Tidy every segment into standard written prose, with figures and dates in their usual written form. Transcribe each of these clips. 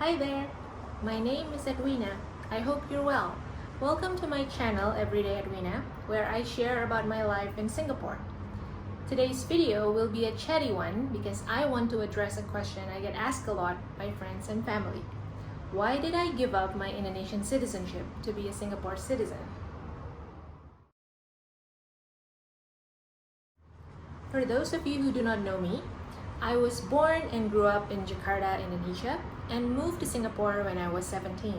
Hi there, my name is Edwina. I hope you're well. Welcome to my channel Everyday Edwina, where I share about my life in Singapore. Today's video will be a chatty one because I want to address a question I get asked a lot by friends and family. Why did I give up my Indonesian citizenship to be a Singapore citizen? For those of you who do not know me, I was born and grew up in Jakarta, Indonesia, and moved to Singapore when I was 17.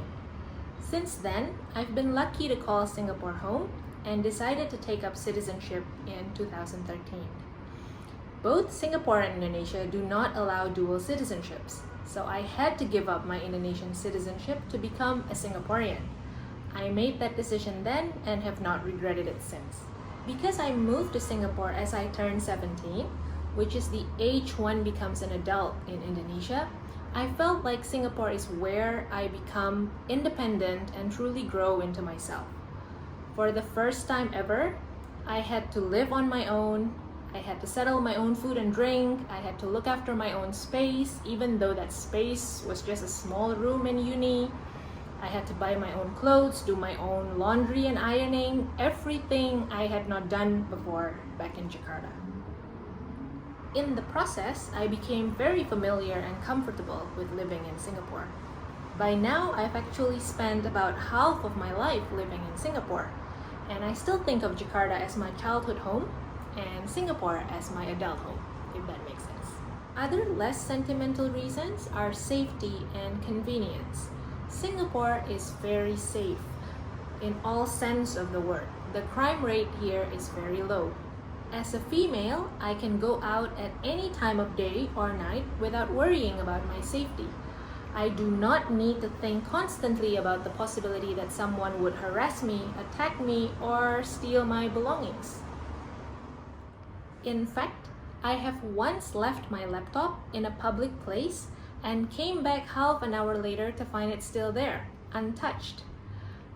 Since then, I've been lucky to call Singapore home and decided to take up citizenship in 2013. Both Singapore and Indonesia do not allow dual citizenships, so I had to give up my Indonesian citizenship to become a Singaporean. I made that decision then and have not regretted it since. Because I moved to Singapore as I turned 17, which is the age one becomes an adult in Indonesia, I felt like Singapore is where I become independent and truly grow into myself. For the first time ever, I had to live on my own, I had to settle my own food and drink, I had to look after my own space, even though that space was just a small room in uni. I had to buy my own clothes, do my own laundry and ironing, everything I had not done before back in Jakarta. In the process, I became very familiar and comfortable with living in Singapore. By now, I've actually spent about half of my life living in Singapore, and I still think of Jakarta as my childhood home and Singapore as my adult home, if that makes sense. Other less sentimental reasons are safety and convenience. Singapore is very safe in all sense of the word. The crime rate here is very low. As a female, I can go out at any time of day or night without worrying about my safety. I do not need to think constantly about the possibility that someone would harass me, attack me, or steal my belongings. In fact, I have once left my laptop in a public place and came back half an hour later to find it still there, untouched.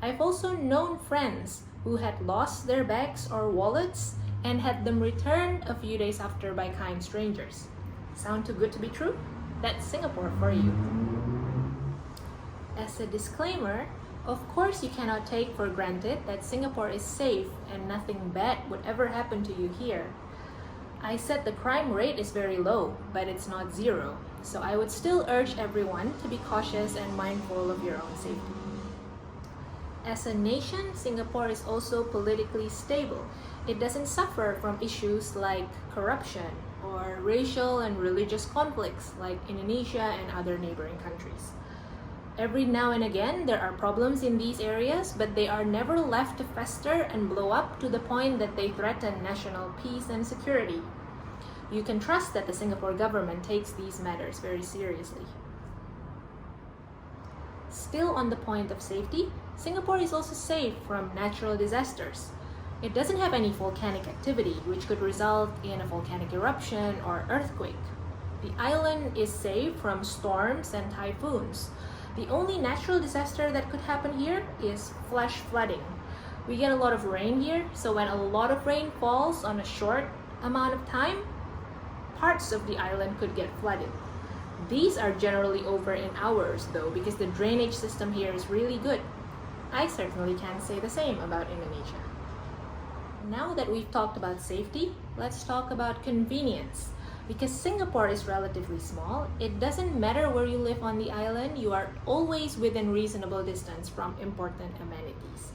I've also known friends who had lost their bags or wallets and had them returned a few days after by kind strangers. Sound too good to be true? That's Singapore for you. As a disclaimer, of course you cannot take for granted that Singapore is safe and nothing bad would ever happen to you here. I said the crime rate is very low, but it's not zero, so I would still urge everyone to be cautious and mindful of your own safety. As a nation, Singapore is also politically stable. It doesn't suffer from issues like corruption or racial and religious conflicts like Indonesia and other neighboring countries. Every now and again, there are problems in these areas, but they are never left to fester and blow up to the point that they threaten national peace and security. You can trust that the Singapore government takes these matters very seriously. Still on the point of safety, Singapore is also safe from natural disasters. It doesn't have any volcanic activity, which could result in a volcanic eruption or earthquake. The island is safe from storms and typhoons. The only natural disaster that could happen here is flash flooding. We get a lot of rain here, so when a lot of rain falls on a short amount of time, parts of the island could get flooded. These are generally over in hours though, because the drainage system here is really good. I certainly can't say the same about Indonesia. Now that we've talked about safety, let's talk about convenience. Because Singapore is relatively small, it doesn't matter where you live on the island, you are always within reasonable distance from important amenities.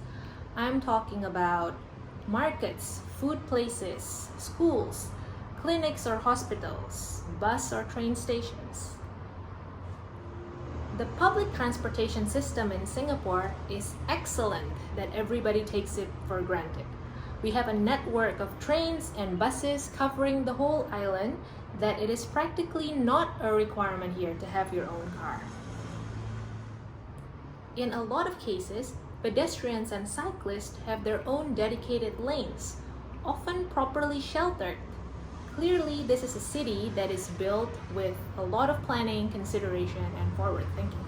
I'm talking about markets, food places, schools, clinics or hospitals, bus or train stations. The public transportation system in Singapore is excellent that everybody takes it for granted. We have a network of trains and buses covering the whole island that it is practically not a requirement here to have your own car. In a lot of cases, pedestrians and cyclists have their own dedicated lanes, often properly sheltered. Clearly, this is a city that is built with a lot of planning, consideration, and forward thinking.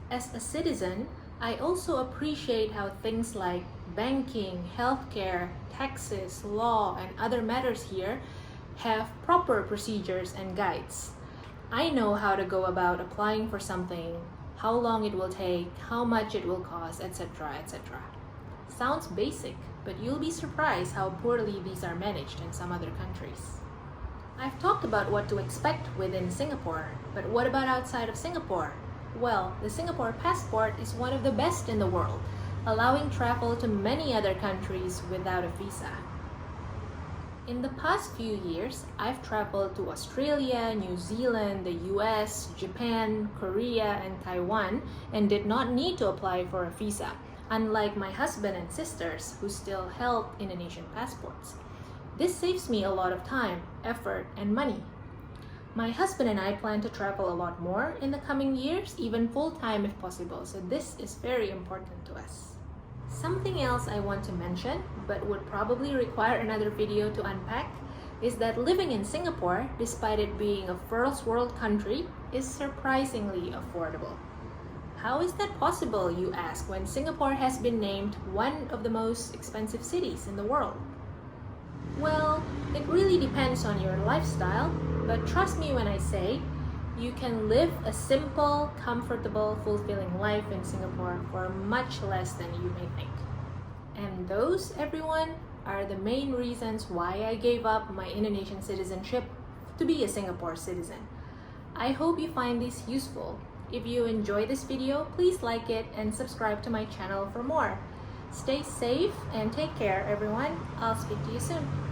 As a citizen, I also appreciate how things like banking, healthcare, taxes, law, and other matters here have proper procedures and guides. I know how to go about applying for something how long it will take, how much it will cost, etc., etc. Sounds basic, but you'll be surprised how poorly these are managed in some other countries. I've talked about what to expect within Singapore, but what about outside of Singapore? Well, the Singapore passport is one of the best in the world, allowing travel to many other countries without a visa. In the past few years, I've traveled to Australia, New Zealand, the US, Japan, Korea, and Taiwan, and did not need to apply for a visa, unlike my husband and sisters who still held Indonesian passports. This saves me a lot of time, effort, and money. My husband and I plan to travel a lot more in the coming years, even full-time if possible, so this is very important to us. Something else I want to mention, but would probably require another video to unpack, is that living in Singapore, despite it being a first world country, is surprisingly affordable. How is that possible, you ask, when Singapore has been named one of the most expensive cities in the world? Well, it really depends on your lifestyle, but trust me when I say, you can live a simple, comfortable, fulfilling life in Singapore for much less than you may think. And those, everyone, are the main reasons why I gave up my Indonesian citizenship to be a Singapore citizen. I hope you find this useful. If you enjoy this video, please like it and subscribe to my channel for more. Stay safe and take care, everyone. I'll speak to you soon.